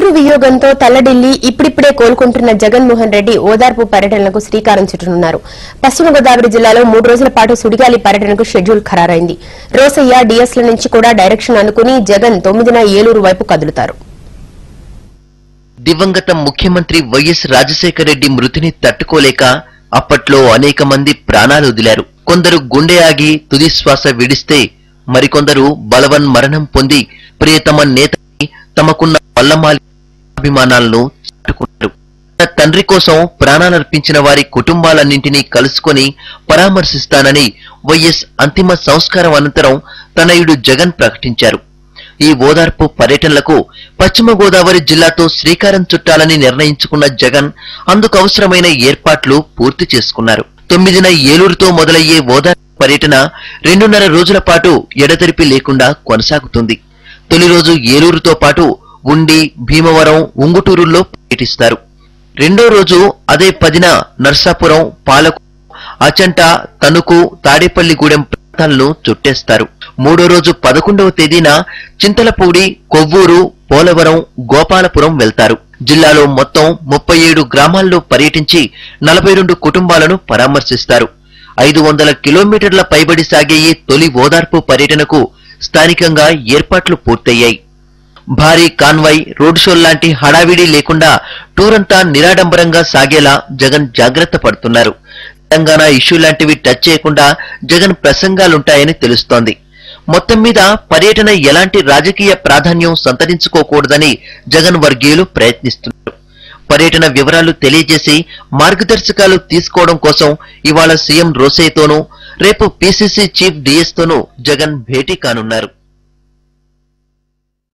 కూతురు వియోగంతో తల్లడిల్లి ఇప్పుడిప్పుడే కోలుకుంటున్న జగన్మోహన్ రెడ్డి ఓదార్పు పర్యటనలకు శ్రీకారం చుట్టనున్నారు. పశ్చిమ గోదావరి జిల్లాలో 3 రోజుల పాటు సుడిగాలి పర్యటనకు షెడ్యూల్ ఖరారైంది. రోసయ్య డిఎస్ల నుంచి కూడా డైరెక్షన్ అనుకుని జగన్ 9న ఏలూరు వైపు కదులుతారు. దివంగత ముఖ్యమంత్రి వైఎస్ రాజశేఖర రెడ్డి మృతిని తట్టుకోలేక అప్పట్లో అనేక మంది ప్రాణాలు వదిలారు. కొందరు గుండె ఆగి తుది శ్వాస విడిస్తే మరికొందరు బలవన్ మరణం పొంది ప్రియతమ నేతని తమకున్న వల్లమాలి అభిమానాలను చాటుకున్నారు. తన తండ్రి కోసం ప్రాణాలర్పించిన వారి కుటుంబాలన్నింటినీ కలుసుకొని పరామర్శిస్తానని వైఎస్ అంతిమ సంస్కారం అనంతరం తనయుడు జగన్ ప్రకటించారు. ఈ ఓదార్పు పర్యటనలకు పశ్చిమ గోదావరి జిల్లాతో శ్రీకారం చుట్టాలని నిర్ణయించుకున్న జగన్ అందుకు అవసరమైన ఏర్పాట్లు పూర్తి చేసుకున్నారు. 9న ఏలూరుతో మొదలయ్యే ఓదార్పు పర్యటన 2.5 రోజుల పాటు ఎడతెరిపి లేకుండా కొనసాగుతుంది. తొలి రోజు ఏలూరుతో పాటు ఉండి, భీమవరం, ఉంగుటూరుల్లో పర్యటిస్తారు. రెండో రోజు అదే 10న నర్సాపురం, పాలకు, అచంట, తణుకు, తాడేపల్లిగూడెం ప్రాంతాలను చుట్టేస్తారు. మూడో రోజు 11వ తేదీన చింతలపూడి, కొవ్వూరు, పోలవరం, గోపాలపురం వెళ్తారు. జిల్లాలో మొత్తం 37 గ్రామాల్లో పర్యటించి 42 కుటుంబాలను పరామర్శిస్తారు. 500 కిలోమీటర్ల పైబడి సాగే ఈ తొలి ఓదార్పు పర్యటనకు స్థానికంగా ఏర్పాట్లు పూర్తయ్యాయి. భారీ కాన్వాయ్, రోడ్ షోల్లాంటి హడావిడి లేకుండా టూరంతా నిరాడంబరంగా సాగేలా జగన్ జాగ్రత్త పడుతున్నారు. తెలంగాణ ఇష్యూ లాంటివి టచ్ చేయకుండా జగన్ ప్రసంగాలుంటాయని తెలుస్తోంది. మొత్తం మీద పర్యటన ఎలాంటి రాజకీయ ప్రాధాన్యం సంతరించుకోకూడదని జగన్ వర్గీయులు ప్రయత్నిస్తున్నారు. పర్యటన వివరాలు తెలియజేసి మార్గదర్శకాలు తీసుకోవడం కోసం ఇవాళ సీఎం రోసయ్యతోనూ, రేపు పీసీసీ చీఫ్ డిఎస్ తోనూ జగన్ భేటీ కానున్నారు.